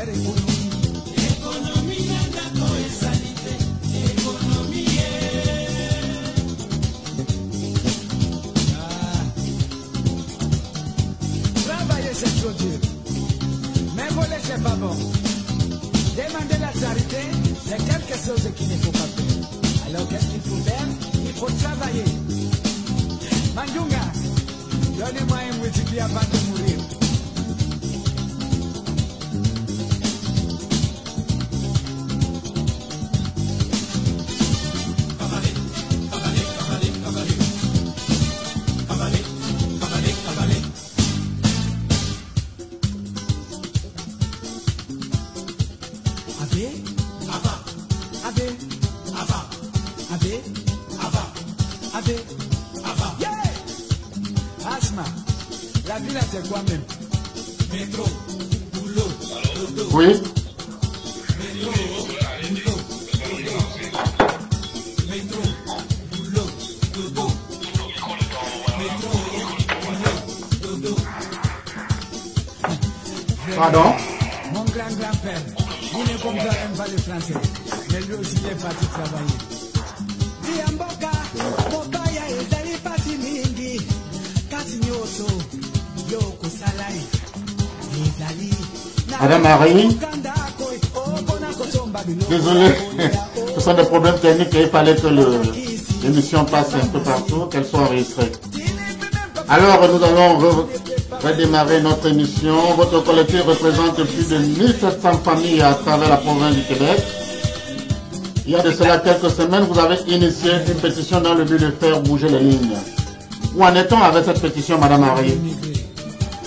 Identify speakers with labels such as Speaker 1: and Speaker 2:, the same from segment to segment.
Speaker 1: Travailler c'est trop dur, mais voler c'est pas bon. Demander la charité, c'est quelque chose qu'il ne faut pas faire. Alors qu'est-ce qu'il faut faire? Il faut travailler. Mandunga, donnez-moi un multiplié avant de mourir. La ville c'est quoi même? Métro, boulot, dodo.
Speaker 2: Oui.
Speaker 1: Métro, boulot, dodo. Métro, boulot, dodo. Métro, boulot, dodo.
Speaker 2: Pardon?
Speaker 1: Mon grand-grand-père, il ne comprend même pas le français, mais lui aussi il est parti travailler. Diamboka, Mobaya et Dali Pati Mingi, Katinyoso.
Speaker 2: Madame Marie, désolé, ce sont des problèmes techniques et il fallait que l'émission passe un peu partout, qu'elle soit enregistrée. Alors, nous allons redémarrer notre émission. Votre collectif représente plus de 1700 familles à travers la province du Québec. Il y a de cela quelques semaines, vous avez initié une pétition dans le but de faire bouger les lignes. Où en est-on avec cette pétition, Madame Marie?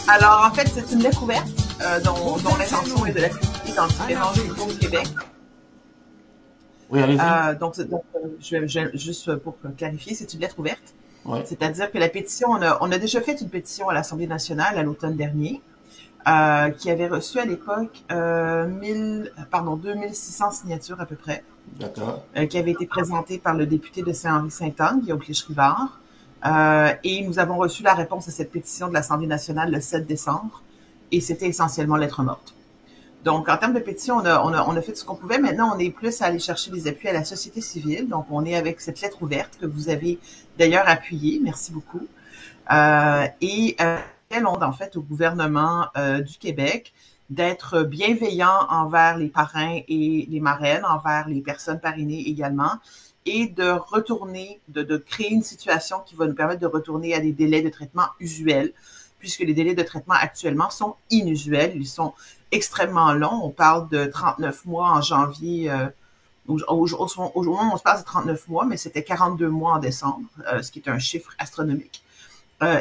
Speaker 3: Alors, en fait, c'est une lettre ouverte dont l'intention est de la publier dans différents journaux du Québec.
Speaker 2: Oui, allez-y.
Speaker 3: Donc, juste pour clarifier, c'est une lettre ouverte.
Speaker 2: Oui.
Speaker 3: C'est-à-dire que la pétition, on a déjà fait une pétition à l'Assemblée nationale à l'automne dernier, qui avait reçu à l'époque 2600 signatures à peu près.
Speaker 2: D'accord.
Speaker 3: Qui avait été présentée par le député de Saint-Henri-Sainte-Anne, Guillaume Clich-Rivard. Et nous avons reçu la réponse à cette pétition de l'Assemblée nationale le 7 décembre, et c'était essentiellement lettre morte. Donc, en termes de pétition, on a fait ce qu'on pouvait. Maintenant, on est plus à aller chercher des appuis à la société civile. Donc, on est avec cette lettre ouverte que vous avez d'ailleurs appuyée. Merci beaucoup. Et elle demande en fait au gouvernement du Québec d'être bienveillant envers les parrains et les marraines, envers les personnes parrainées également, et de retourner, de créer une situation qui va nous permettre de retourner à des délais de traitement usuels, puisque les délais de traitement actuellement sont inusuels, ils sont extrêmement longs. On parle de 39 mois en janvier, au moment où on se passe de 39 mois, mais c'était 42 mois en décembre, ce qui est un chiffre astronomique.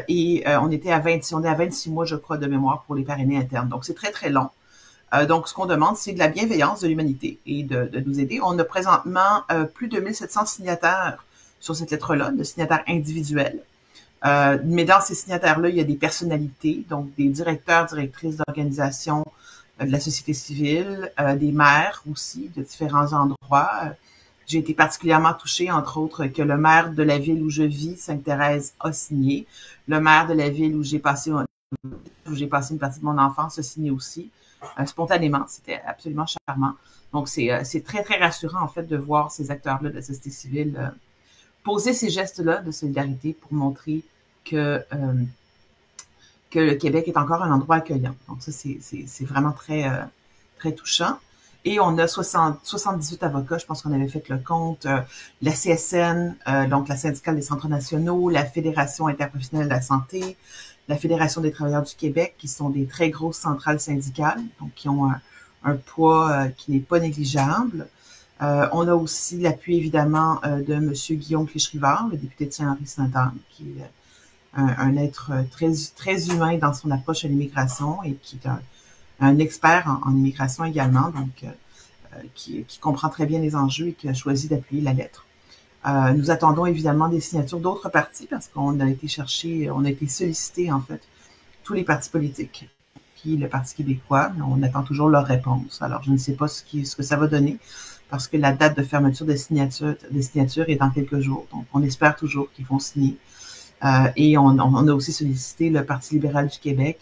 Speaker 3: Et on est à 26 mois, je crois, de mémoire pour les parrainés internes. Donc, c'est très, très long. Donc, ce qu'on demande, c'est de la bienveillance de l'humanité et de nous aider. On a présentement plus de 1700 signataires sur cette lettre-là, de signataires individuels. Mais dans ces signataires-là, il y a des personnalités, donc des directeurs, directrices d'organisations de la société civile, des maires aussi de différents endroits. J'ai été particulièrement touchée, entre autres, que le maire de la ville où je vis, Sainte-Thérèse, a signé. Le maire de la ville où j'ai passé une partie de mon enfance a signé aussi. Spontanément, c'était absolument charmant. Donc, c'est très, très rassurant, en fait, de voir ces acteurs-là de la société civile poser ces gestes-là de solidarité pour montrer que le Québec est encore un endroit accueillant. Donc, ça, c'est vraiment très, très touchant. Et on a 78 avocats, je pense qu'on avait fait le compte, la CSN, donc la syndicale des centres nationaux, la Fédération interprofessionnelle de la santé, la Fédération des travailleurs du Québec, qui sont des très grosses centrales syndicales, donc qui ont un poids qui n'est pas négligeable. On a aussi l'appui, évidemment, de M. Guillaume Clich-Rivard, le député de Saint-Henri-Sainte-Anne, qui est un être très, très humain dans son approche à l'immigration et qui est un expert en immigration également, donc qui comprend très bien les enjeux et qui a choisi d'appuyer la lettre. Nous attendons évidemment des signatures d'autres partis parce qu'on a été sollicité en fait, tous les partis politiques, puis le Parti québécois, mais on attend toujours leur réponse. Alors, je ne sais pas ce que ça va donner parce que la date de fermeture des signatures est dans quelques jours. Donc, on espère toujours qu'ils vont signer. Et on a aussi sollicité le Parti libéral du Québec,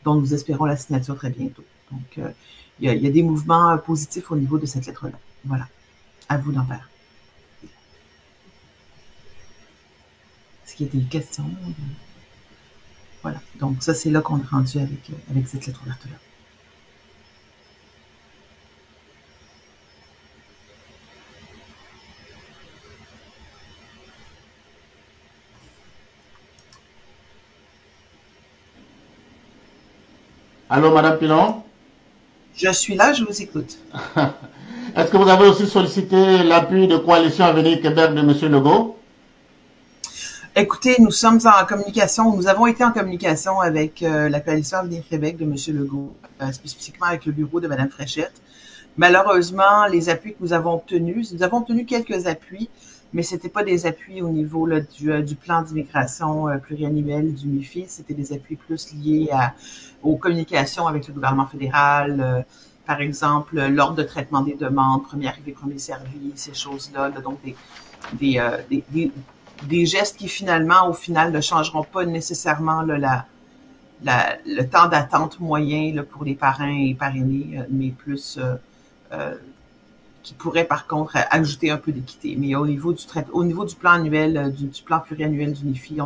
Speaker 3: dont nous espérons la signature très bientôt. Donc, il y a des mouvements positifs au niveau de cette lettre-là. Voilà. À vous d'en faire. Est-ce qu'il y a des questions? Voilà. Donc, ça, c'est là qu'on est rendu avec cette lettre ouverte-là.
Speaker 2: Allô, Madame Pilon?
Speaker 3: Je suis là, je vous écoute.
Speaker 2: Est-ce que vous avez aussi sollicité l'appui de Coalition Avenir Québec de M. Legault?
Speaker 3: Écoutez, nous sommes en communication, nous avons été en communication avec la Coalition Avenir Québec de M. Legault, spécifiquement avec le bureau de Mme Fréchette. Malheureusement, les appuis que nous avons obtenus quelques appuis, mais c'était pas des appuis au niveau là, du plan d'immigration pluriannuel du MIFI, c'était des appuis plus liés aux communications avec le gouvernement fédéral, par exemple, l'ordre de traitement des demandes, premier arrivé, premier servi, ces choses-là, là, donc des gestes qui finalement, au final, ne changeront pas nécessairement là, le temps d'attente moyen là, pour les parrains et parrainés, mais plus qui pourrait par contre ajouter un peu d'équité. Mais au niveau du plan annuel, du plan pluriannuel du MIFI,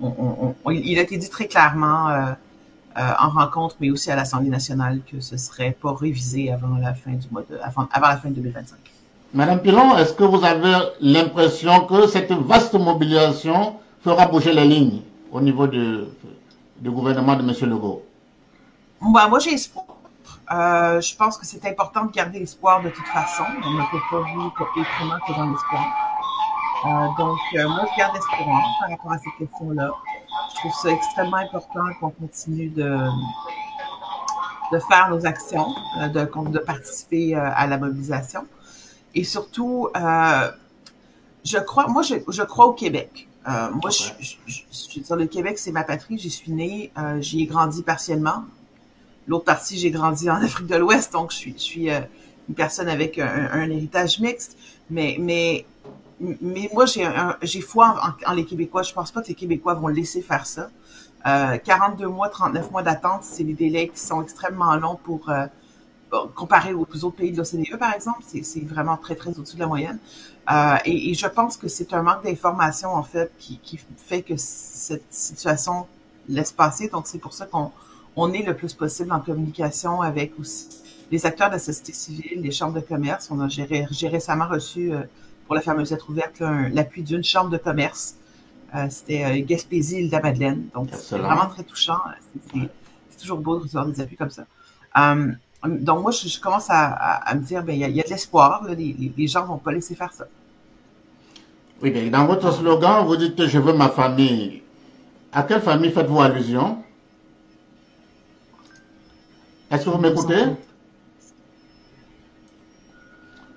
Speaker 3: il a été dit très clairement en rencontre, mais aussi à l'Assemblée nationale, que ce serait pas révisé avant la fin avant la fin de 2025.
Speaker 2: Madame Pilon, est-ce que vous avez l'impression que cette vaste mobilisation fera bouger les lignes au niveau du gouvernement de M. Legault?
Speaker 3: Moi, j'ai espoir. Je pense que c'est important de garder l'espoir de toute façon. On ne peut pas vivre autrement que dans l'espoir. Donc, moi, je garde espoir par rapport à cette question-là. Je trouve ça extrêmement important qu'on continue de faire nos actions, de participer à la mobilisation. Et surtout, je crois au Québec. Moi, je veux dire, le Québec, c'est ma patrie. J'y suis née, j'y ai grandi partiellement. L'autre partie, j'ai grandi en Afrique de l'Ouest, donc je suis une personne avec un héritage mixte. Mais moi, j'ai foi en les Québécois. Je pense pas que les Québécois vont laisser faire ça. 42 mois, 39 mois d'attente, c'est des délais qui sont extrêmement longs pour comparé aux autres pays de l'OCDE, par exemple. C'est vraiment très, très au-dessus de la moyenne. Et je pense que c'est un manque d'information, en fait, qui fait que cette situation laisse passer. Donc, c'est pour ça qu'on est le plus possible en communication avec aussi les acteurs de la société civile, les chambres de commerce. J'ai récemment reçu, pour la fameuse lettre ouverte, l'appui d'une chambre de commerce. C'était Gaspésie, Île-de-la-Madeleine. Donc, c'est vraiment très touchant. C'est toujours beau de recevoir des appuis comme ça. Donc, moi, je commence à me dire, il y a de l'espoir. Les gens vont pas laisser faire ça.
Speaker 2: Oui, mais dans votre slogan, vous dites « Je veux ma famille ». À quelle famille faites-vous allusion? Est-ce que vous m'écoutez?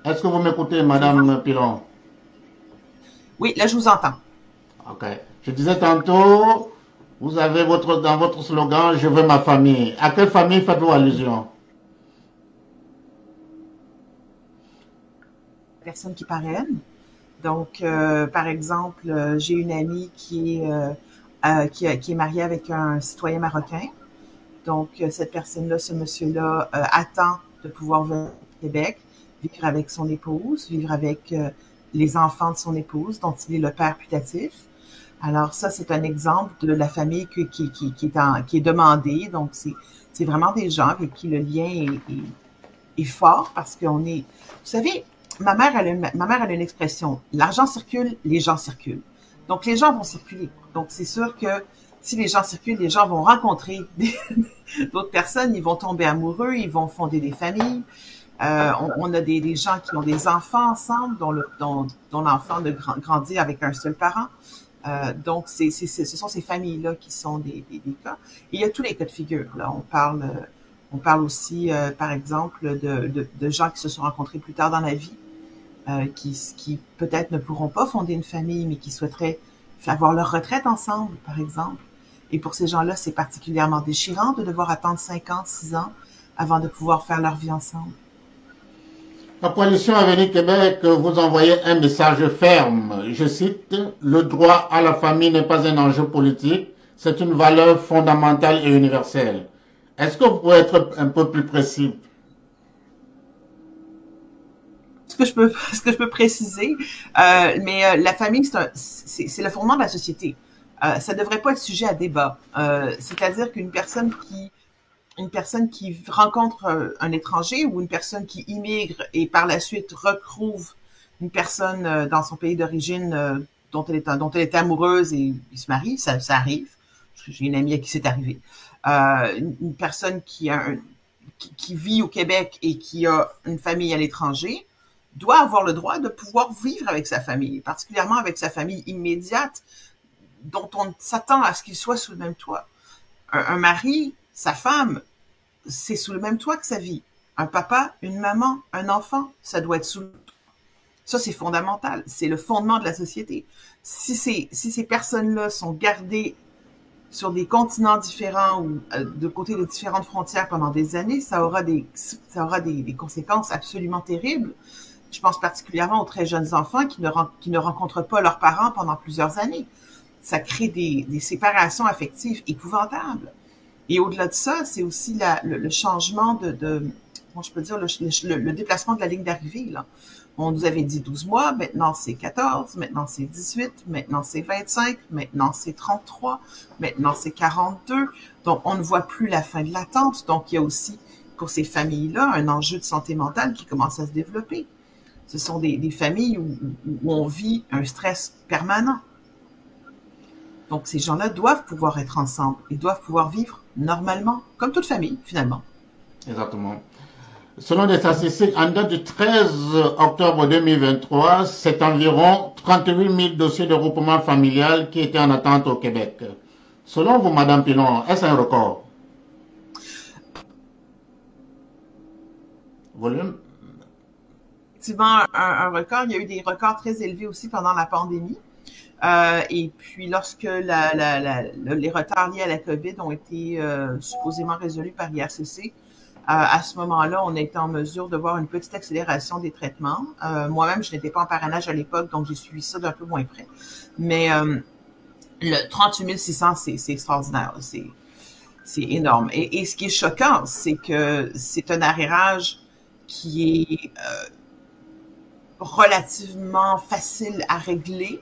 Speaker 2: Est-ce que vous m'écoutez, Madame Pilon?
Speaker 3: Oui, là, je vous entends.
Speaker 2: Ok. Je disais tantôt, vous avez dans votre slogan « Je veux ma famille ». À quelle famille faites-vous allusion?
Speaker 3: Personne qui parraine. Donc, par exemple, j'ai une amie qui est mariée avec un citoyen marocain. Donc, cette personne-là, ce monsieur-là, attend de pouvoir venir au Québec, vivre avec son épouse, vivre avec les enfants de son épouse, dont il est le père putatif. Alors, ça, c'est un exemple de la famille qui est demandée. Donc, c'est vraiment des gens avec qui le lien est fort parce qu'on est... Vous savez, ma mère a une expression. L'argent circule, les gens circulent. Donc, les gens vont circuler. Donc, c'est sûr que si les gens circulent, les gens vont rencontrer d'autres personnes, ils vont tomber amoureux, ils vont fonder des familles. On a des gens qui ont des enfants ensemble, dont l'enfant ne grandit avec un seul parent. Donc, ce sont ces familles-là qui sont des cas. Et il y a tous les cas de figure. Là, on parle aussi, par exemple, de gens qui se sont rencontrés plus tard dans la vie, qui peut-être ne pourront pas fonder une famille, mais qui souhaiteraient avoir leur retraite ensemble, par exemple. Et pour ces gens-là, c'est particulièrement déchirant de devoir attendre 5 ans, 6 ans avant de pouvoir faire leur vie ensemble.
Speaker 2: La Coalition Avenir Québec vous envoyez un message ferme. Je cite, « Le droit à la famille n'est pas un enjeu politique, c'est une valeur fondamentale et universelle. Est-ce que vous pouvez être un peu plus précis?
Speaker 3: Ce que je peux préciser, mais la famille, c'est le fondement de la société. Ça ne devrait pas être sujet à débat. C'est-à-dire qu'une personne qui rencontre un étranger ou une personne qui immigre et par la suite retrouve une personne dans son pays d'origine dont elle est amoureuse et il se marie, ça arrive. J'ai une amie à qui c'est arrivé. Une personne qui vit au Québec et qui a une famille à l'étranger doit avoir le droit de pouvoir vivre avec sa famille, particulièrement avec sa famille immédiate, dont on s'attend à ce qu'il soit sous le même toit. Un mari, sa femme, c'est sous le même toit que sa vie. Un papa, une maman, un enfant, ça doit être sous le toit. Ça, c'est fondamental. C'est le fondement de la société. Si ces personnes-là sont gardées sur des continents différents ou de côté de différentes frontières pendant des années, ça aura des conséquences absolument terribles. Je pense particulièrement aux très jeunes enfants qui ne rencontrent pas leurs parents pendant plusieurs années. Ça crée des séparations affectives épouvantables. Et au-delà de ça, c'est aussi le changement comment je peux dire, le déplacement de la ligne d'arrivée, là. On nous avait dit 12 mois, maintenant c'est 14, maintenant c'est 18, maintenant c'est 25, maintenant c'est 33, maintenant c'est 42. Donc, on ne voit plus la fin de l'attente. Donc, il y a aussi, pour ces familles-là, un enjeu de santé mentale qui commence à se développer. Ce sont des familles où on vit un stress permanent. Donc, ces gens-là doivent pouvoir être ensemble. Ils doivent pouvoir vivre normalement, comme toute famille, finalement.
Speaker 2: Exactement. Selon les statistiques, en date du 13 octobre 2023, c'est environ 38 000 dossiers de regroupement familial qui étaient en attente au Québec. Selon vous, Madame Pilon, est-ce un record? Volume?
Speaker 3: Effectivement, un record. Il y a eu des records très élevés aussi pendant la pandémie. Et puis, lorsque les retards liés à la COVID ont été supposément résolus par IRCC, à ce moment-là, on a été en mesure de voir une petite accélération des traitements. Moi-même, je n'étais pas en parrainage à l'époque, donc j'ai suivi ça d'un peu moins près. Mais le 38 600, c'est extraordinaire. C'est énorme. Et ce qui est choquant, c'est que c'est un arrérage qui est relativement facile à régler.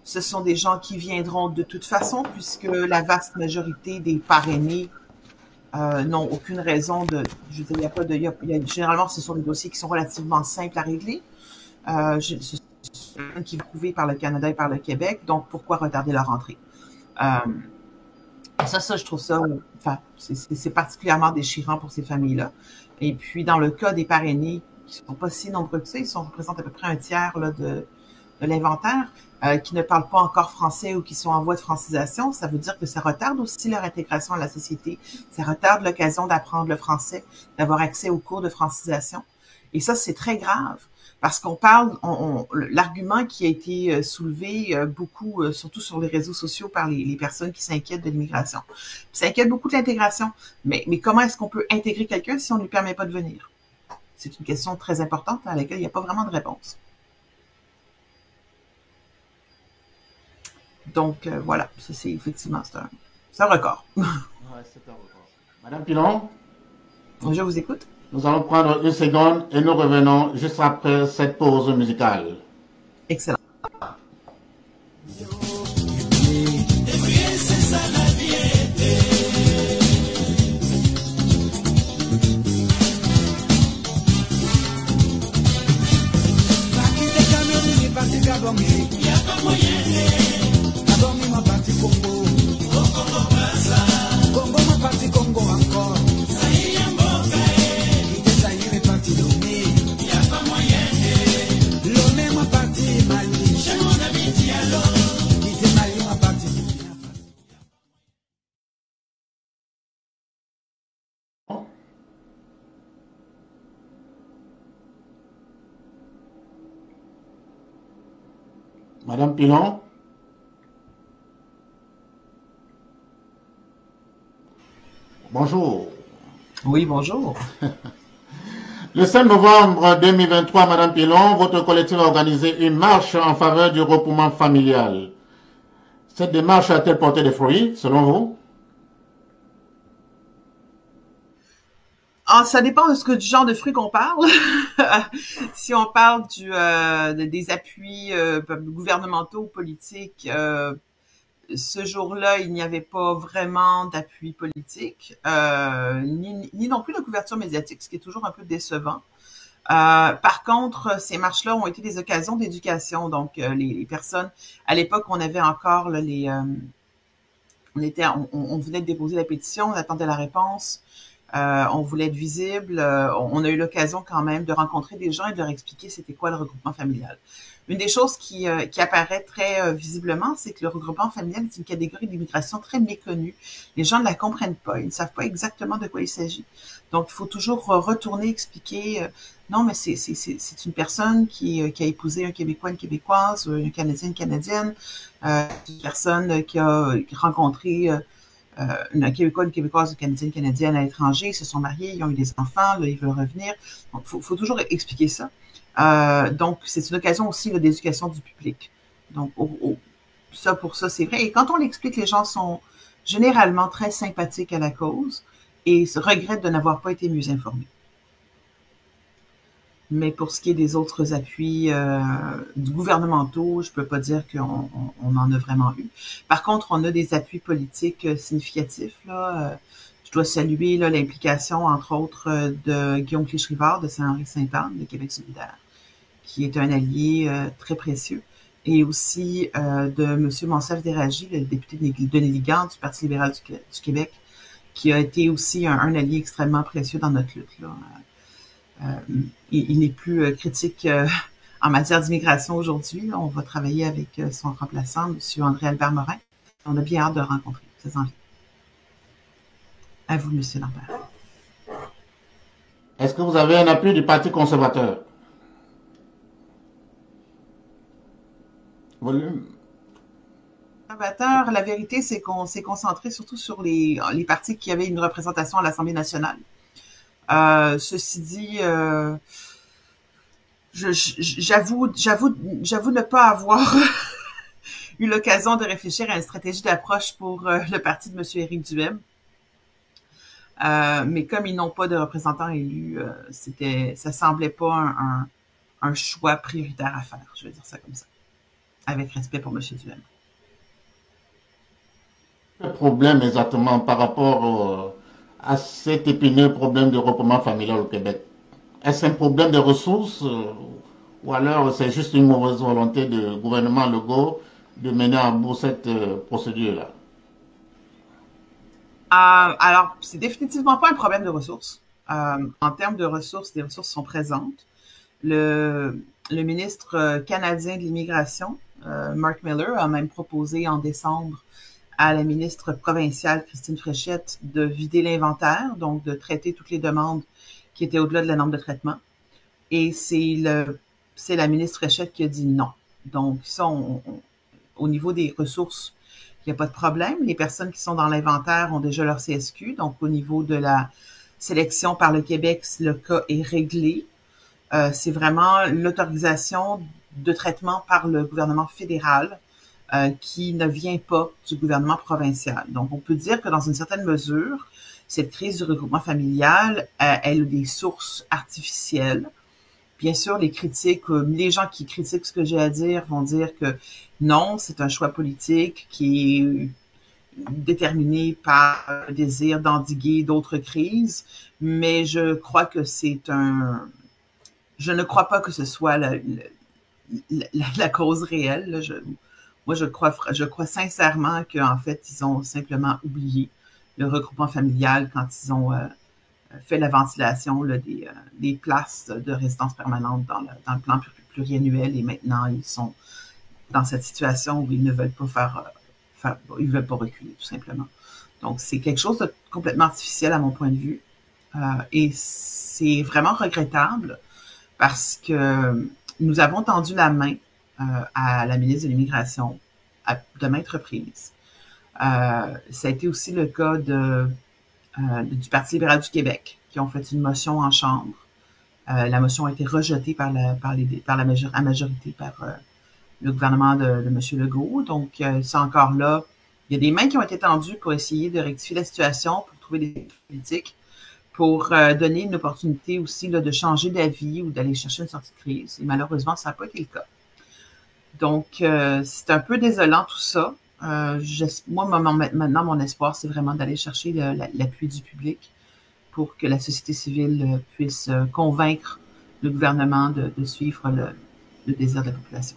Speaker 3: Ce sont des gens qui viendront de toute façon, puisque la vaste majorité des parrainés n'ont aucune raison de... Je veux dire, généralement, ce sont des dossiers qui sont relativement simples à régler. Ce sont qui sont prouvés par le Canada et par le Québec, donc pourquoi retarder leur entrée? Ça, je trouve ça... Enfin, c'est particulièrement déchirant pour ces familles-là. Et puis, dans le cas des parrainés, qui ne sont pas si nombreux que ça, ils représentent à peu près un tiers là, de l'inventaire, qui ne parlent pas encore français ou qui sont en voie de francisation, ça veut dire que ça retarde aussi leur intégration à la société, ça retarde l'occasion d'apprendre le français, d'avoir accès aux cours de francisation. Et ça, c'est très grave, parce qu'on parle, l'argument qui a été soulevé beaucoup, surtout sur les réseaux sociaux par les personnes qui s'inquiètent de l'immigration. Ça inquiète beaucoup de l'intégration, mais comment est-ce qu'on peut intégrer quelqu'un si on ne lui permet pas de venir? C'est une question très importante à laquelle il n'y a pas vraiment de réponse. Donc, voilà, ça c'est effectivement, c'est un record.
Speaker 2: Ouais, c'est un record. Madame Pilon?
Speaker 3: Je vous écoute.
Speaker 2: Nous allons prendre une seconde et nous revenons juste après cette pause musicale.
Speaker 3: Excellent.
Speaker 2: Madame Pilon? Bonjour.
Speaker 3: Oui, bonjour.
Speaker 2: Le 5 novembre 2023, Madame Pilon, votre collectif a organisé une marche en faveur du regroupement familial. Cette démarche a-t-elle porté des fruits, selon vous?
Speaker 3: Ça dépend du genre de fruits qu'on parle. Si on parle des appuis gouvernementaux, politiques, ce jour-là, il n'y avait pas vraiment d'appui politique, ni non plus de couverture médiatique, ce qui est toujours un peu décevant. Par contre, ces marches-là ont été des occasions d'éducation. Donc, les personnes, à l'époque, on avait encore là, on venait de déposer la pétition, on attendait la réponse. On voulait être visible. On a eu l'occasion quand même de rencontrer des gens et de leur expliquer c'était quoi le regroupement familial. Une des choses qui apparaît très visiblement, c'est que le regroupement familial est une catégorie d'immigration très méconnue. Les gens ne la comprennent pas, ils ne savent pas exactement de quoi il s'agit. Donc, il faut toujours retourner expliquer. Non, mais c'est une personne qui a épousé un Québécois, une Québécoise, un Canadien, une Canadienne, une personne qui a rencontré un Québécois, une Québécoise, une Canadienne, une Canadienne à l'étranger, ils se sont mariés, ils ont eu des enfants, là, ils veulent revenir. Donc, faut toujours expliquer ça. Donc, c'est une occasion aussi d'éducation du public. Donc, ça pour ça, c'est vrai. Et quand on l'explique, les gens sont généralement très sympathiques à la cause et regrettent de n'avoir pas été mieux informés. Mais pour ce qui est des autres appuis gouvernementaux, je peux pas dire qu'on en a vraiment eu. Par contre, on a des appuis politiques significatifs. Là. Je dois saluer l'implication, entre autres, de Guillaume Clich-Rivard de Saint-Henri-Sainte-Anne, de Québec solidaire, qui est un allié très précieux, et aussi de M. Monsef-Déragi, le député de Néligan du Parti libéral du Québec, qui a été aussi un allié extrêmement précieux dans notre lutte. Là. Il n'est plus critique en matière d'immigration aujourd'hui. On va travailler avec son remplaçant, M. André-Albert Morin. On a bien hâte de le rencontrer, ces envies. À vous, M. Lambert.
Speaker 2: Est-ce que vous avez un appui du Parti conservateur? Volume.
Speaker 3: La vérité, c'est qu'on s'est concentré surtout sur les partis qui avaient une représentation à l'Assemblée nationale. Ceci dit, j'avoue ne pas avoir eu l'occasion de réfléchir à une stratégie d'approche pour le parti de M. Éric Duhem. Mais comme ils n'ont pas de représentants élus, ça semblait pas un choix prioritaire à faire, je vais dire ça comme ça, avec respect pour M. Duhem.
Speaker 2: Quel problème exactement par rapport à cet épineux problème de regroupement familial au Québec? Est-ce un problème de ressources ou alors c'est juste une mauvaise volonté du gouvernement Legault de mener à bout cette procédure-là?
Speaker 3: Alors, c'est définitivement pas un problème de ressources. En termes de ressources, les ressources sont présentes. Le ministre canadien de l'Immigration, Mark Miller, a même proposé en décembre à la ministre provinciale, Christine Fréchette, de vider l'inventaire, donc de traiter toutes les demandes qui étaient au-delà de la norme de traitement. Et c'est la ministre Fréchette qui a dit non. Donc, ça, au niveau des ressources, il n'y a pas de problème. Les personnes qui sont dans l'inventaire ont déjà leur CSQ. Donc, au niveau de la sélection par le Québec, le cas est réglé. C'est vraiment l'autorisation de traitement par le gouvernement fédéral qui ne vient pas du gouvernement provincial. Donc, on peut dire que dans une certaine mesure, cette crise du regroupement familial, elle a des sources artificielles. Bien sûr, les gens qui critiquent ce que j'ai à dire vont dire que non, c'est un choix politique qui est déterminé par le désir d'endiguer d'autres crises, mais je crois que je ne crois pas que ce soit la cause réelle. Moi, je crois sincèrement qu'en fait, ils ont simplement oublié le regroupement familial quand ils ont fait la ventilation là, des places de résidence permanente dans le plan pluriannuel, et maintenant ils sont dans cette situation où ils ne veulent pas ils veulent pas reculer tout simplement. Donc c'est quelque chose de complètement artificiel à mon point de vue, et c'est vraiment regrettable parce que nous avons tendu la main à la ministre de l'Immigration de maintes reprises. Ça a été aussi le cas du Parti libéral du Québec, qui ont fait une motion en chambre. La motion a été rejetée à majorité par le gouvernement de M. Legault. Donc, c'est encore là. Il y a des mains qui ont été tendues pour essayer de rectifier la situation, pour trouver des politiques. pour donner une opportunité aussi là, de changer d'avis ou d'aller chercher une sortie de crise. Et malheureusement, ça n'a pas été le cas. Donc, c'est un peu désolant tout ça. Moi, maintenant, mon espoir, c'est vraiment d'aller chercher l'appui du public pour que la société civile puisse convaincre le gouvernement de suivre le désir de la population.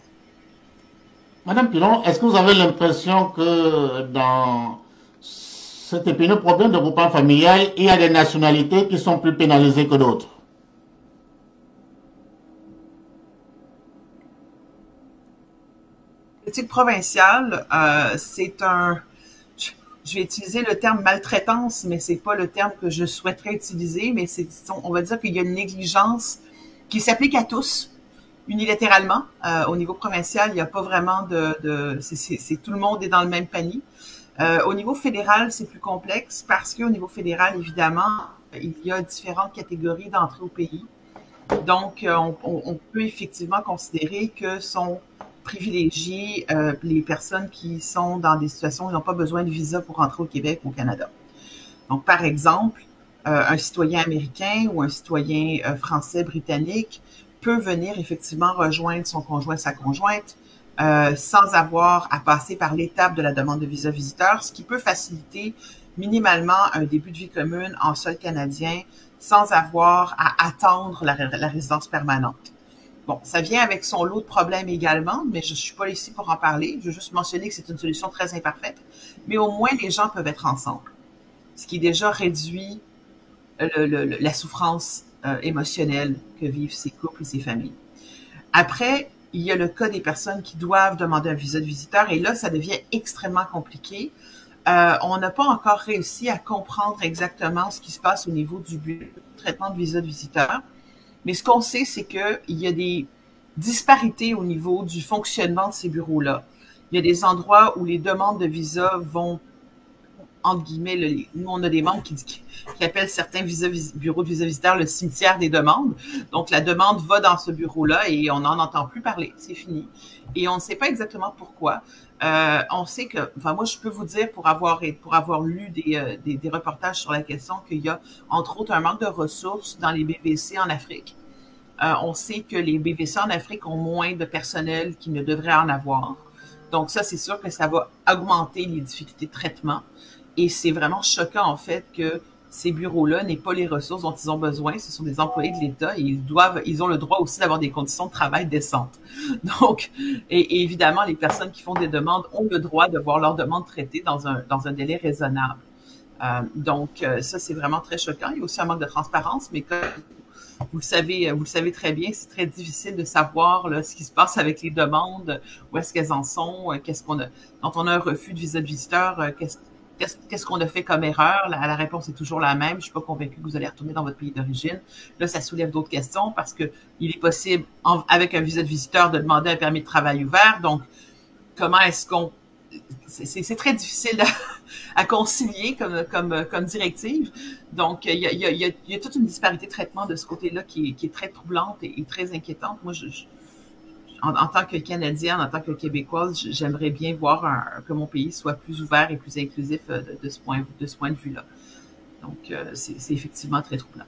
Speaker 2: Madame Pilon, est-ce que vous avez l'impression que dans cet épineux problème de groupement familial, il y a des nationalités qui sont plus pénalisées que d'autres?
Speaker 3: La politique provinciale, c'est un... Je vais utiliser le terme maltraitance, mais c'est pas le terme que je souhaiterais utiliser, mais on va dire qu'il y a une négligence qui s'applique à tous, unilatéralement. Au niveau provincial, il n'y a pas vraiment c'est tout le monde est dans le même panier. Au niveau fédéral, c'est plus complexe parce qu'au niveau fédéral, évidemment, il y a différentes catégories d'entrée au pays. Donc, on peut effectivement considérer que sont privilégiées les personnes qui sont dans des situations où ils n'ont pas besoin de visa pour rentrer au Québec ou au Canada. Donc, par exemple, un citoyen américain ou un citoyen français, britannique peut venir effectivement rejoindre son conjoint, sa conjointe, sans avoir à passer par l'étape de la demande de visa visiteur, ce qui peut faciliter minimalement un début de vie commune en sol canadien sans avoir à attendre la résidence permanente. Bon, ça vient avec son lot de problèmes également, mais je ne suis pas ici pour en parler. Je veux juste mentionner que c'est une solution très imparfaite, mais au moins les gens peuvent être ensemble, ce qui déjà réduit la souffrance émotionnelle que vivent ces couples et ces familles. Après, il y a le cas des personnes qui doivent demander un visa de visiteur, et là, ça devient extrêmement compliqué. On n'a pas encore réussi à comprendre exactement ce qui se passe au niveau du traitement de visa de visiteur. Mais ce qu'on sait, c'est qu'il y a des disparités au niveau du fonctionnement de ces bureaux-là. Il y a des endroits où les demandes de visa vont, entre guillemets, nous, on a des membres qui appellent certains bureaux de visa visiteurs le cimetière des demandes. Donc, la demande va dans ce bureau-là et on n'en entend plus parler. C'est fini. Et on ne sait pas exactement pourquoi. On sait que, enfin, moi, je peux vous dire, pour avoir lu des reportages sur la question, qu'il y a, entre autres, un manque de ressources dans les BVC en Afrique. On sait que les BVC en Afrique ont moins de personnel qu'ils ne devraient en avoir. Donc, ça, c'est sûr que ça va augmenter les difficultés de traitement. Et c'est vraiment choquant, en fait, que ces bureaux-là n'aient pas les ressources dont ils ont besoin. Ce sont des employés de l'État et ils ont le droit aussi d'avoir des conditions de travail décentes. Donc, et évidemment, les personnes qui font des demandes ont le droit de voir leurs demandes traitées dans un délai raisonnable. Donc, ça, c'est vraiment très choquant. Il y a aussi un manque de transparence, mais comme vous le savez très bien, c'est très difficile de savoir là, ce qui se passe avec les demandes, où est-ce qu'elles en sont, quand on a un refus de visa de visiteur, qu'est-ce qu'on a fait comme erreur? La réponse est toujours la même. Je suis pas convaincue que vous allez retourner dans votre pays d'origine. Là, ça soulève d'autres questions parce que il est possible, avec un visa de visiteur, de demander un permis de travail ouvert. Donc, comment est-ce qu'on... C'est très difficile à concilier comme directive. Donc, il y a toute une disparité de traitement de ce côté-là qui est très troublante et très inquiétante. Moi, en tant que Canadienne, en tant que Québécoise, j'aimerais bien voir que mon pays soit plus ouvert et plus inclusif de ce point de vue-là. Donc, c'est effectivement très troublant.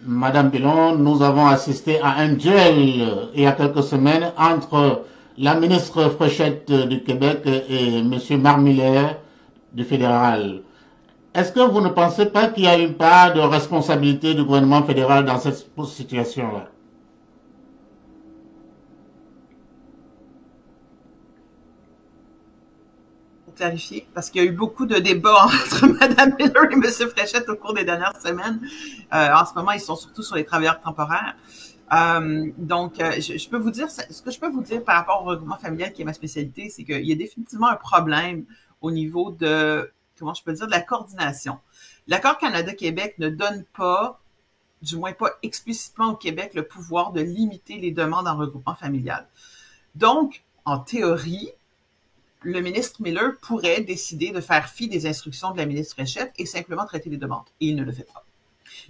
Speaker 2: Madame Pilon, nous avons assisté à un duel il y a quelques semaines entre la ministre Fréchette du Québec et M. Marmiller du fédéral. Est-ce que vous ne pensez pas qu'il y a une part de responsabilité du gouvernement fédéral dans cette situation-là?
Speaker 3: Clarifier, parce qu'il y a eu beaucoup de débats entre Mme Miller et M. Fréchette au cours des dernières semaines. En ce moment, ils sont surtout sur les travailleurs temporaires. Donc, je peux vous dire, ce que je peux vous dire par rapport au regroupement familial, qui est ma spécialité, c'est qu'il y a définitivement un problème au niveau de, comment je peux dire, de la coordination. L'accord Canada-Québec ne donne pas, du moins pas explicitement au Québec, le pouvoir de limiter les demandes en regroupement familial. Donc, en théorie, le ministre Miller pourrait décider de faire fi des instructions de la ministre Fréchette et simplement traiter les demandes. Et il ne le fait pas.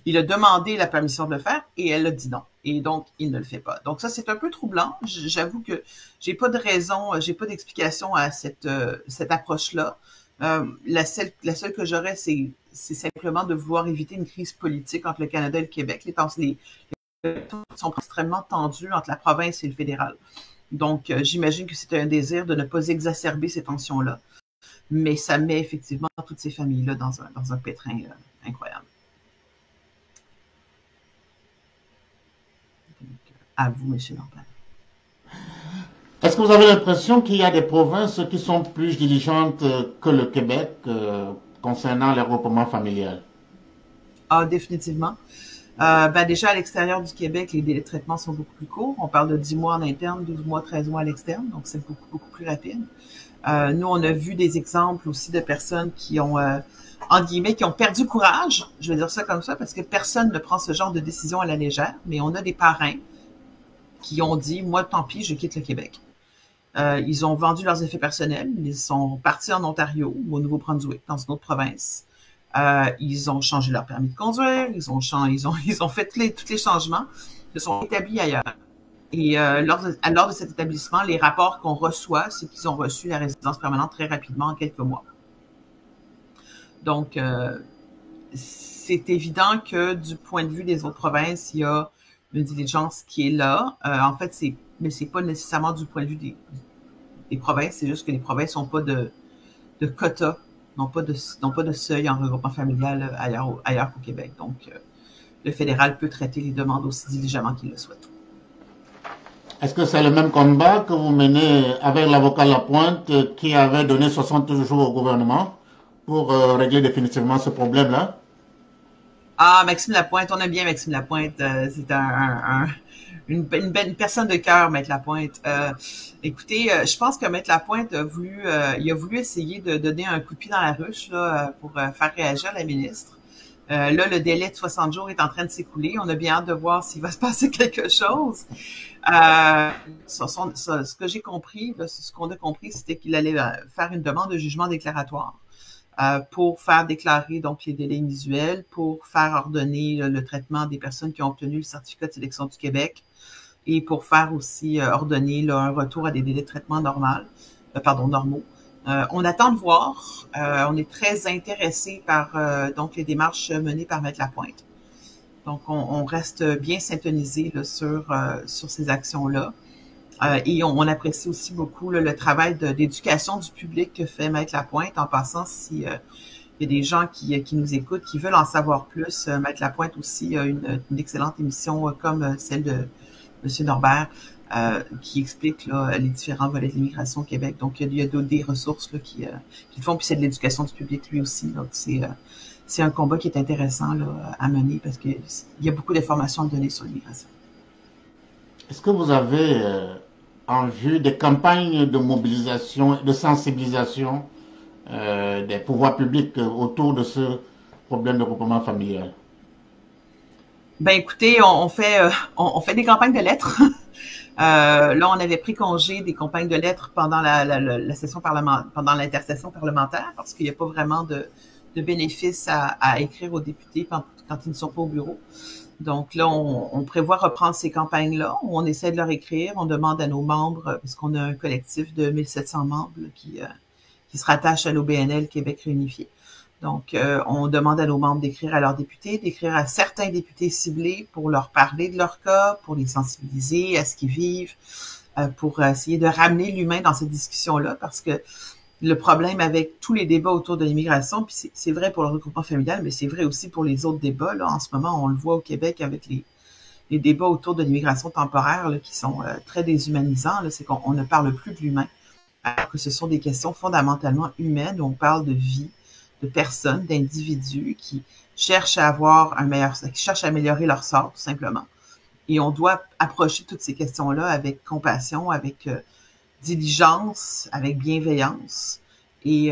Speaker 3: Il a demandé la permission de le faire et elle a dit non. Et donc, il ne le fait pas. Donc ça, c'est un peu troublant. J'avoue que j'ai pas de raison, j'ai pas d'explication à cette approche-là. La seule que j'aurais, c'est simplement de vouloir éviter une crise politique entre le Canada et le Québec. Les temps sont extrêmement tendus entre la province et le fédéral. Donc, j'imagine que c'est un désir de ne pas exacerber ces tensions-là. Mais ça met effectivement toutes ces familles-là dans un pétrin incroyable. Donc, à vous, M. Norbert.
Speaker 2: Est-ce que vous avez l'impression qu'il y a des provinces qui sont plus diligentes que le Québec concernant les regroupements familiales?
Speaker 3: Ah, définitivement. Déjà, à l'extérieur du Québec, les délais de traitement sont beaucoup plus courts. On parle de 10 mois en interne, 12 mois, 13 mois à l'externe, donc c'est beaucoup plus rapide. Nous, on a vu des exemples aussi de personnes qui ont, entre guillemets, qui ont perdu courage. Je vais dire ça comme ça parce que personne ne prend ce genre de décision à la légère, mais on a des parrains qui ont dit, moi, tant pis, je quitte le Québec. Ils ont vendu leurs effets personnels. Ils sont partis en Ontario ou au Nouveau-Brunswick, dans une autre province. Ils ont changé leur permis de conduire. Ils ont fait tous les changements. Ils se sont établis ailleurs. Et lors de cet établissement, les rapports qu'on reçoit, c'est qu'ils ont reçu la résidence permanente très rapidement, en quelques mois. Donc, c'est évident que du point de vue des autres provinces, il y a une diligence qui est là. En fait, mais c'est pas nécessairement du point de vue des provinces, c'est juste que les provinces n'ont pas de quota, n'ont pas de seuil en regroupement familial ailleurs qu'au Québec. Donc, le fédéral peut traiter les demandes aussi diligemment qu'il le souhaite.
Speaker 2: Est-ce que c'est le même combat que vous menez avec l'avocat Lapointe qui avait donné 60 jours au gouvernement pour régler définitivement ce problème-là?
Speaker 3: Ah, Maxime Lapointe, on aime bien Maxime Lapointe. C'est une personne de cœur, Maître Lapointe. Écoutez, je pense que Maître Lapointe a voulu essayer de donner un coup de pied dans la ruche là, pour faire réagir la ministre. Là, le délai de 60 jours est en train de s'écouler. On a bien hâte de voir s'il va se passer quelque chose. Ce que j'ai compris, ce qu'on a compris, c'était qu'il allait faire une demande de jugement déclaratoire pour faire déclarer donc les délais inusuels, pour faire ordonner le traitement des personnes qui ont obtenu le certificat de sélection du Québec et pour faire aussi ordonner un retour à des délais de traitement normaux. On attend de voir. On est très intéressé par donc les démarches menées par Maître Lapointe. Donc, on reste bien syntonisé là, sur ces actions-là. Et on apprécie aussi beaucoup là, le travail d'éducation du public que fait Maître Lapointe. En passant, s'il y a des gens qui nous écoutent, qui veulent en savoir plus, Maître Lapointe aussi a une excellente émission comme celle de M. Norbert, qui explique là, les différents volets de l'immigration au Québec. Donc, il y a des ressources là, qui le font, puis c'est de l'éducation du public lui aussi. Donc, c'est un combat qui est intéressant là, à mener parce qu'il y a beaucoup d'informations à donner sur l'immigration.
Speaker 2: Est-ce que vous avez en vue des campagnes de mobilisation, de sensibilisation des pouvoirs publics autour de ce problème de regroupement familial?
Speaker 3: Ben écoutez, on fait des campagnes de lettres. Là, on avait pris congé des campagnes de lettres pendant la session pendant l'intersession parlementaire parce qu'il n'y a pas vraiment de bénéfice à écrire aux députés quand ils ne sont pas au bureau. Donc là, on prévoit reprendre ces campagnes-là. On essaie de leur écrire. On demande à nos membres, parce qu'on a un collectif de 1700 membres qui se rattache à l'OBNL Québec réunifié. Donc, on demande à nos membres d'écrire à leurs députés, d'écrire à certains députés ciblés pour leur parler de leur cas, pour les sensibiliser à ce qu'ils vivent, pour essayer de ramener l'humain dans cette discussion-là, parce que le problème avec tous les débats autour de l'immigration, puis c'est vrai pour le regroupement familial, mais c'est vrai aussi pour les autres débats. Là, en ce moment, on le voit au Québec avec les débats autour de l'immigration temporaire là, qui sont très déshumanisants. C'est qu'on ne parle plus de l'humain, alors que ce sont des questions fondamentalement humaines où on parle de vie, de personnes, d'individus qui cherchent à qui cherchent à améliorer leur sort, tout simplement. Et on doit approcher toutes ces questions-là avec compassion, avec diligence, avec bienveillance. Et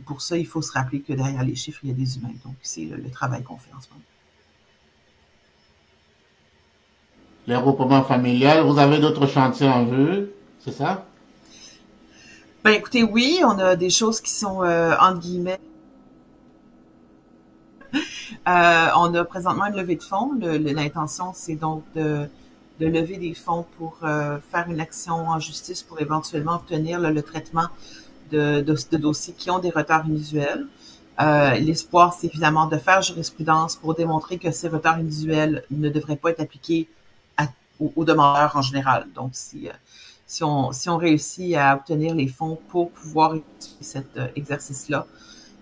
Speaker 3: pour ça, il faut se rappeler que derrière les chiffres, il y a des humains. Donc, c'est le travail qu'on fait en ce moment.
Speaker 2: Les regroupements familiales, vous avez d'autres chantiers en vue, c'est ça?
Speaker 3: Ben, écoutez, oui, on a des choses qui sont, entre guillemets, on a présentement une levée de fonds. L'intention, c'est donc de lever des fonds pour faire une action en justice pour éventuellement obtenir le traitement de dossiers qui ont des retards inusuels. L'espoir, c'est évidemment de faire jurisprudence pour démontrer que ces retards inusuels ne devraient pas être appliqués aux demandeurs en général. Donc, si on réussit à obtenir les fonds pour pouvoir utiliser cet exercice-là,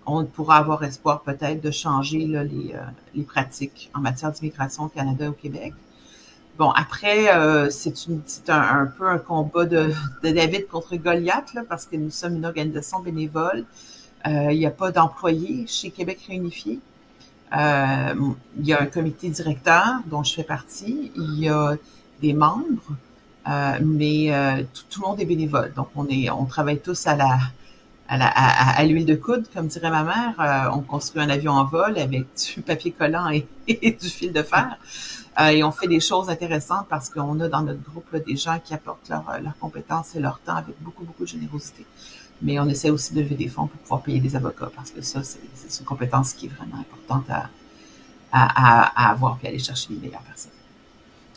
Speaker 3: on pourra avoir espoir peut-être de changer là, les pratiques en matière d'immigration au Canada et au Québec. Bon, après, c'est un peu un combat de David contre Goliath, là, parce que nous sommes une organisation bénévole. Il n'y a pas d'employés chez Québec Réunifié. Il y a un comité directeur dont je fais partie. Il y a des membres, mais tout le monde est bénévole. Donc, on travaille tous à l'huile de coude, comme dirait ma mère. On construit un avion en vol avec du papier collant et du fil de fer. Et on fait des choses intéressantes parce qu'on a dans notre groupe là, des gens qui apportent leurs compétences et leur temps avec beaucoup, beaucoup de générosité. Mais on essaie aussi de lever des fonds pour pouvoir payer des avocats parce que ça, c'est une compétence qui est vraiment importante à avoir et aller chercher les meilleures personnes.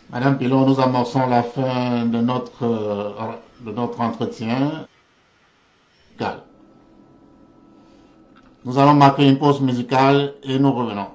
Speaker 2: Madame Pilon, nous amorçons la fin de notre entretien. Nous allons marquer une pause musicale et nous revenons.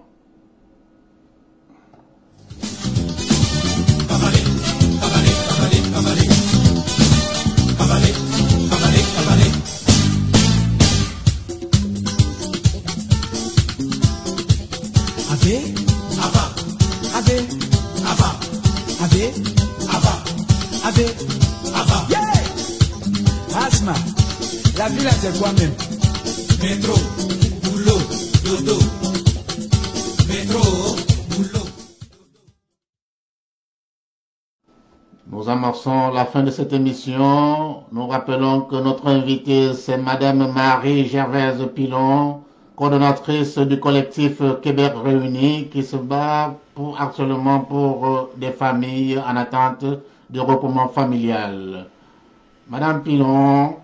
Speaker 1: Asma, la vie là c'est quoi même? Métro, boulot, dodo. Métro, boulot.
Speaker 2: Nous amorçons la fin de cette émission. Nous rappelons que notre invitée, c'est Madame Marie-Gervaise Pilon, coordonnatrice du collectif Québec Réuni, qui se bat actuellement pour des familles en attente de regroupement familial. Madame Pilon,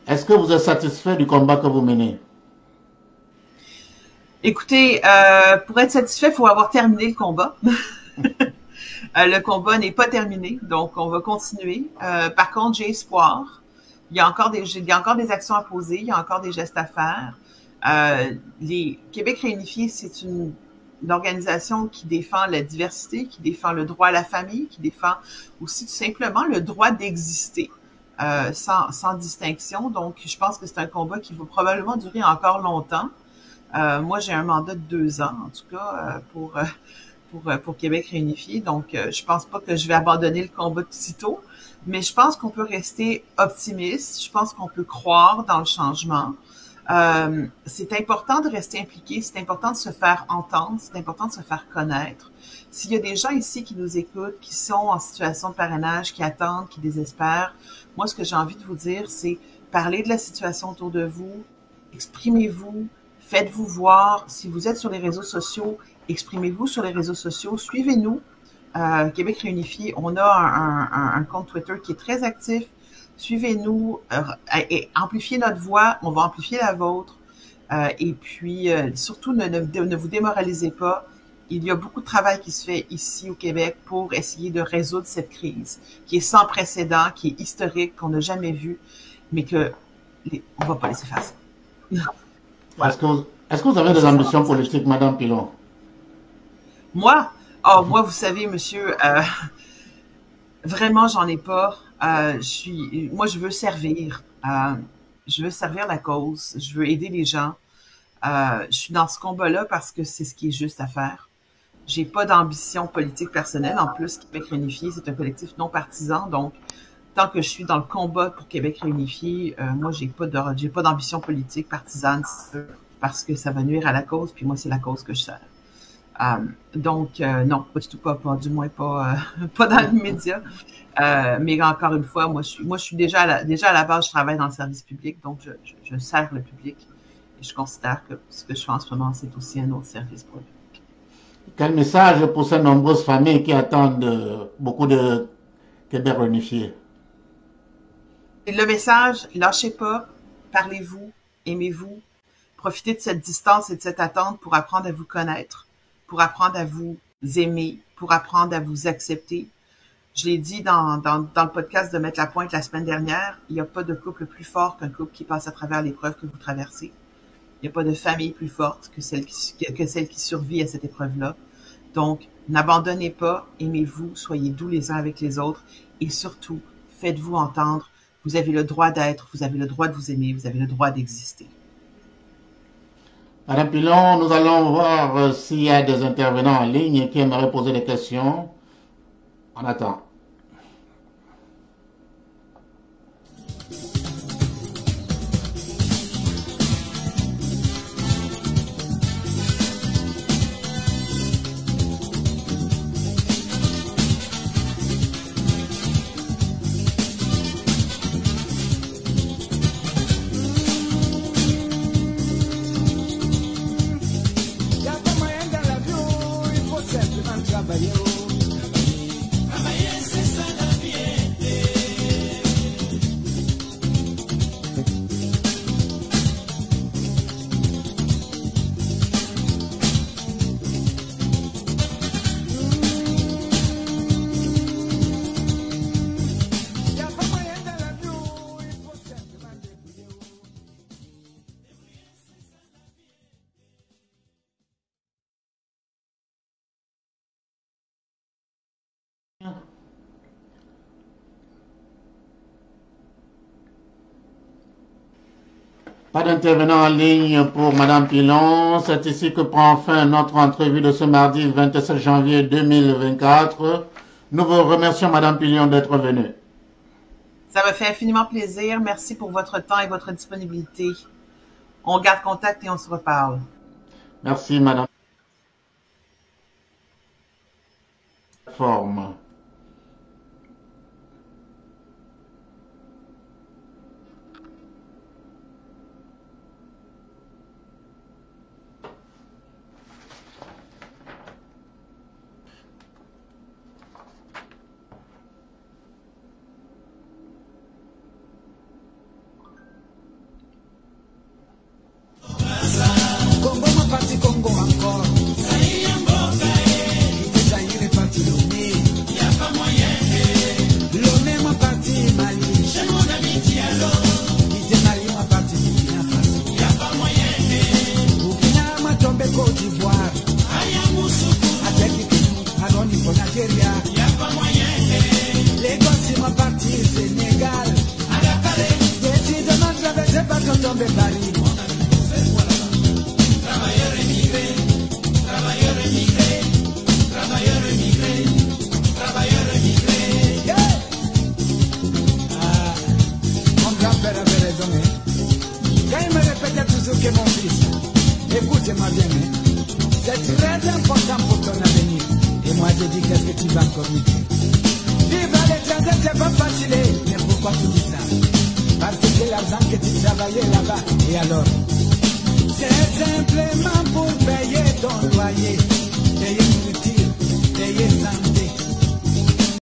Speaker 2: est-ce que vous êtes satisfait du combat que vous menez?
Speaker 3: Écoutez, pour être satisfait, il faut avoir terminé le combat. Le combat n'est pas terminé, donc on va continuer. Par contre, j'ai espoir. Il y a encore des actions à poser, il y a encore des gestes à faire. Les Québec Réunifié, c'est une organisation qui défend la diversité, qui défend le droit à la famille, qui défend aussi tout simplement le droit d'exister sans distinction. Donc, je pense que c'est un combat qui va probablement durer encore longtemps. Moi, j'ai un mandat de 2 ans, en tout cas, pour Québec Réunifié. Donc, je pense pas que je vais abandonner le combat de sitôt, mais je pense qu'on peut rester optimiste. Je pense qu'on peut croire dans le changement. C'est important de rester impliqué, c'est important de se faire entendre, c'est important de se faire connaître. S'il y a des gens ici qui nous écoutent, qui sont en situation de parrainage, qui attendent, qui désespèrent, moi, ce que j'ai envie de vous dire, c'est parler de la situation autour de vous, exprimez-vous, faites-vous voir. Si vous êtes sur les réseaux sociaux, exprimez-vous sur les réseaux sociaux, suivez-nous. Québec Réunifié, on a un compte Twitter qui est très actif. Suivez-nous et amplifiez notre voix, on va amplifier la vôtre. Et puis, surtout, ne vous démoralisez pas. Il y a beaucoup de travail qui se fait ici au Québec pour essayer de résoudre cette crise qui est sans précédent, qui est historique, qu'on n'a jamais vu, mais on va pas laisser faire ça.
Speaker 2: Voilà. Est-ce que vous avez des ambitions politiques, Madame Pilon?
Speaker 3: Moi, vous savez, monsieur, vraiment, j'en ai pas. Moi, je veux servir. Je veux servir la cause. Je veux aider les gens. Je suis dans ce combat-là parce que c'est ce qui est juste à faire. J'ai pas d'ambition politique personnelle. En plus, Québec Réunifié, c'est un collectif non partisan. Donc, tant que je suis dans le combat pour Québec Réunifié, moi, j'ai pas d'ambition politique partisane parce que ça va nuire à la cause. Puis moi, c'est la cause que je sers. Donc, non, pas du tout, pas du moins pas dans l'immédiat. Mais encore une fois, moi, je suis déjà à la base, je travaille dans le service public, donc je sers le public. Et je considère que ce que je fais en ce moment, c'est aussi un autre service pour le public.
Speaker 2: Quel message pour ces nombreuses familles qui attendent beaucoup de Québec Réunifié?
Speaker 3: Le message, lâchez pas, parlez-vous, aimez-vous, profitez de cette distance et de cette attente pour apprendre à vous connaître, pour apprendre à vous aimer, pour apprendre à vous accepter. Je l'ai dit dans le podcast de Mettre la Pointe la semaine dernière, il n'y a pas de couple plus fort qu'un couple qui passe à travers l'épreuve que vous traversez. Il n'y a pas de famille plus forte que celle qui survit à cette épreuve-là. Donc, n'abandonnez pas, aimez-vous, soyez doux les uns avec les autres et surtout, faites-vous entendre. Vous avez le droit d'être, vous avez le droit de vous aimer, vous avez le droit d'exister.
Speaker 2: Madame Pilon, nous allons voir s'il y a des intervenants en ligne qui aimeraient poser des questions. On attend. Pas d'intervenant en ligne pour Madame Pilon. C'est ici que prend fin notre entrevue de ce mardi 27 janvier 2024. Nous vous remercions Madame Pilon d'être venue.
Speaker 3: Ça me fait infiniment plaisir. Merci pour votre temps et votre disponibilité. On garde contact et on se reparle.
Speaker 2: Merci Madame. Forme.
Speaker 1: Écoute-moi bien, c'est très important pour ton avenir. Et moi je dis qu'est-ce que tu vas communiquer. Vivre à l'étranger c'est pas facile. Mais pourquoi tu dis ça? Parce que l'argent que tu travaillais là-bas. Et alors? C'est simplement pour payer ton loyer.